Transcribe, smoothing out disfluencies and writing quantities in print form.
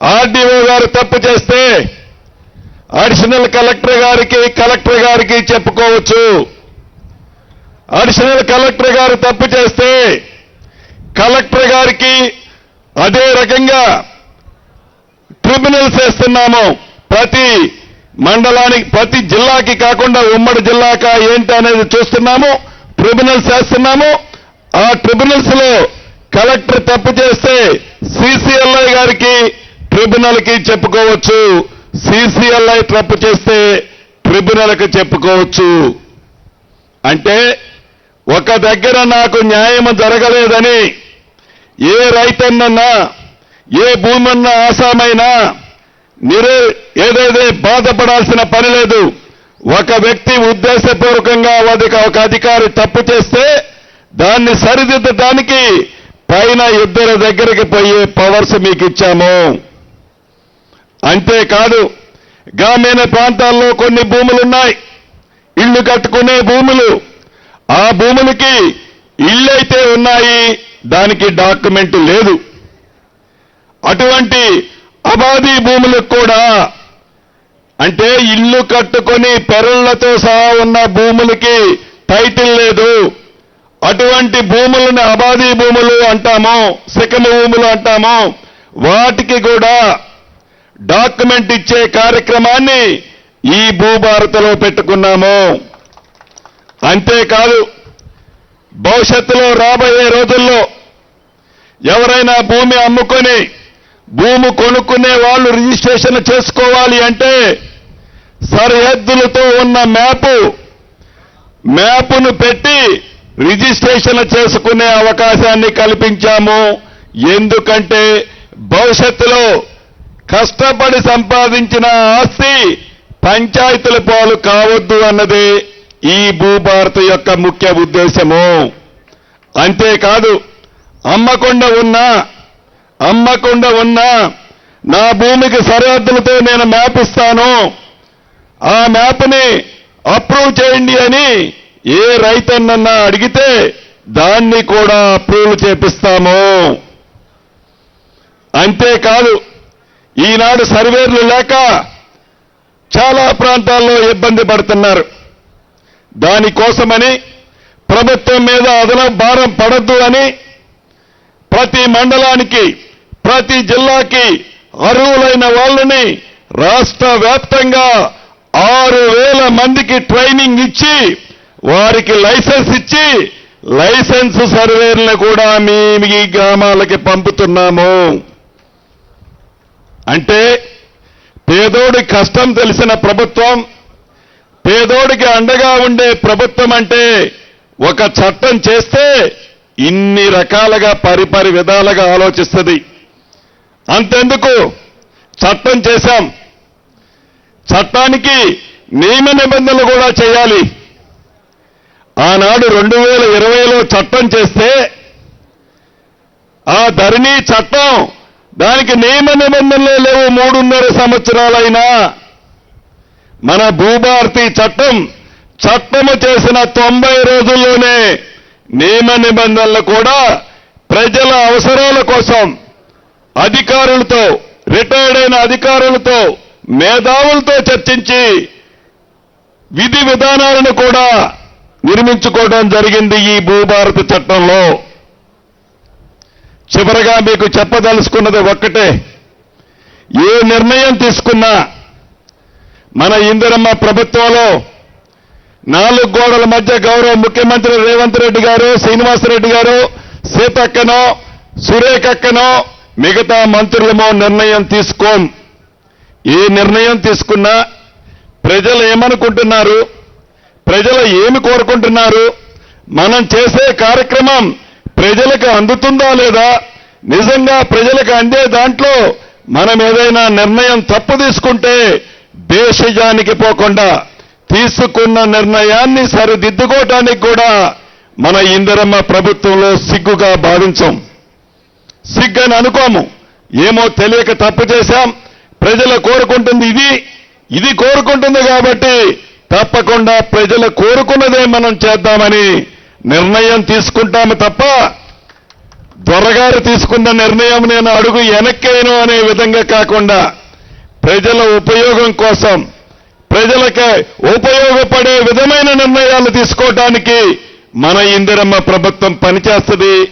RDO గారు తప్పు చేస్తే అడిషనల్ కలెక్టర్ గారికి చెప్పుకోవచ్చు. అడిషనల్ కలెక్టర్ గారు తప్పు చేస్తే కలెక్టర్ గారికి అదే రకంగా ట్రిబ్యునల్స్ వేస్తున్నాము. ప్రతి మండలానికి, ప్రతి జిల్లాకి కాకుండా ఉమ్మడి జిల్లాకా ఏంటి అనేది చూస్తున్నాము. ట్రిబ్యునల్స్ వేస్తున్నాము. ఆ ట్రిబ్యునల్స్ లో కలెక్టర్ తప్పు చేస్తే సిసిఎల్ఐ గారికి ట్రిబ్యునల్కి చెప్పుకోవచ్చు. సిసిఎల్ఐ తప్పు చేస్తే ట్రిబ్యునల్కి చెప్పుకోవచ్చు. అంటే ఒక దగ్గర నాకు న్యాయం జరగలేదని ఏ రైతన్నన్నా, ఏ భూమన్నా, ఆసామైనా ఏదైతే బాధపడాల్సిన పని లేదు. ఒక వ్యక్తి ఉద్దేశపూర్వకంగా ఒక అధికారి తప్పు చేస్తే దాన్ని సరిదిద్దడానికి పైన ఇద్దరి దగ్గరికి పోయే పవర్స్ మీకు ఇచ్చాము. అంతేకాదు, గ్రామీణ ప్రాంతాల్లో కొన్ని భూములున్నాయి, ఇళ్లు కట్టుకునే భూములు. ఆ భూములకి ఇళ్ళైతే ఉన్నాయి, దానికి డాక్యుమెంట్ లేదు. అటువంటి అబాధీ భూములకు కూడా, అంటే ఇల్లు కట్టుకొని పెరళ్లతో సహా ఉన్న భూములకి టైటిల్ లేదు. అటువంటి భూములను అబాధీ భూములు అంటాము, శిఖమ భూములు అంటాము. వాటికి కూడా డాక్యుమెంట్ ఇచ్చే కార్యక్రమాన్ని ఈ భూభారతిలో పెట్టుకున్నాము. అంతేకాదు, భవిష్యత్తులో రాబోయే రోజుల్లో ఎవరైనా భూమి అమ్ముకొని భూమి కొనుక్కునే వాళ్ళు రిజిస్ట్రేషన్ చేసుకోవాలి అంటే సరిహద్దులతో ఉన్న మ్యాపును పెట్టి రిజిస్ట్రేషన్ చేసుకునే అవకాశాన్ని కల్పించాము. ఎందుకంటే భవిష్యత్తులో కష్టపడి సంపాదించిన ఆస్తి పంచాయతీల పాలు కావద్దు అన్నది ఈ భూభారతి యొక్క ముఖ్య ఉద్దేశము. అంతేకాదు, అమ్మకుండా ఉన్నా నా భూమికి సరిహద్దులతో నేను మ్యాప్ ఇస్తాను, ఆ మ్యాప్ని అప్రూవ్ చేయండి అని ఏ రైతన్నన్నా అడిగితే దాన్ని కూడా అప్రూవ్ చేపిస్తాము. అంతేకాదు, ఈనాడు సర్వేర్లు లేక చాలా ప్రాంతాల్లో ఇబ్బంది పడుతున్నారు. దానికోసమని ప్రభుత్వం మీద అదనపు భారం పడద్దు అని ప్రతి మండలానికి, ప్రతి జిల్లాకి అర్హులైన వాళ్ళని రాష్ట్ర వ్యాప్తంగా 6,000 మందికి ట్రైనింగ్ ఇచ్చి వారికి లైసెన్స్ ఇచ్చి లైసెన్స్ సర్వేర్లను కూడా మీ గ్రామాలకి పంపుతున్నాము. అంటే పేదోడి కష్టం తెలిసిన ప్రభుత్వం, పేదోడికి అండగా ఉండే ప్రభుత్వం అంటే ఒక చట్టం చేస్తే ఇన్ని రకాలుగా పరిపరి విధాలుగా ఆలోచిస్తుంది. అంతెందుకు, చట్టం చేశాం, చట్టానికి నియమ నిబంధనలు కూడా చేయాలి. ఆనాడు 2020లో చట్టం చేస్తే ఆ ధరణి చట్టం, దానికి నియమ నిబంధనలే లేవు. 3.5 సంవత్సరాలైనా మన భూభారతి చట్టము చేసిన 90 రోజుల్లోనే నియమ నిబంధనలు కూడా ప్రజల అవసరాల కోసం అధికారులతో, రిటైర్డ్ అయిన అధికారులతో, మేధావులతో చర్చించి విధి విధానాలను కూడా నిర్మించుకోవడం జరిగింది ఈ భూభారతి చట్టంలో. చివరగా మీకు చెప్పదలుచుకున్నది ఒక్కటే, ఏ నిర్ణయం తీసుకున్నా మన ఇందిరమ్మ ప్రభుత్వంలో 4 గోడల మధ్య గౌరవ ముఖ్యమంత్రి రేవంత్ రెడ్డి గారు, శ్రీనివాసరెడ్డి గారు, సీతక్కనో, సురేఖక్కనో, మిగతా మంత్రులమో నిర్ణయం తీసుకోం. ఏ నిర్ణయం తీసుకున్నా ప్రజలు ఏమనుకుంటున్నారు, ప్రజలు ఏమి కోరుకుంటున్నారు, మనం చేసే కార్యక్రమం ప్రజలకు అందుతుందా లేదా, నిజంగా ప్రజలకు అందే దాంట్లో మనం ఏదైనా నిర్ణయం తప్పు తీసుకుంటే దేశజానికి పోకుండా తీసుకున్న నిర్ణయాన్ని సరిదిద్దుకోవటానికి కూడా మన ఇందిరమ్మ ప్రభుత్వంలో సిగ్గుగా భావించాం. సిగ్గని అనుకోము. ఏమో తెలియక తప్పు చేశాం, ప్రజలు కోరుకుంటుంది ఇది కోరుకుంటుంది కాబట్టి తప్పకుండా ప్రజలు కోరుకున్నదే మనం చేద్దామని నిర్ణయం తీసుకుంటాము తప్ప దొరగారు తీసుకున్న నిర్ణయం నేను అడుగు వెనక్కేను అనే విధంగా కాకుండా ప్రజల ఉపయోగం కోసం ప్రజలకి ఉపయోగపడే విధమైన నిర్ణయాలు తీసుకోవడానికి మన ఇందిరమ్మ ప్రభుత్వం పనిచేస్తుంది.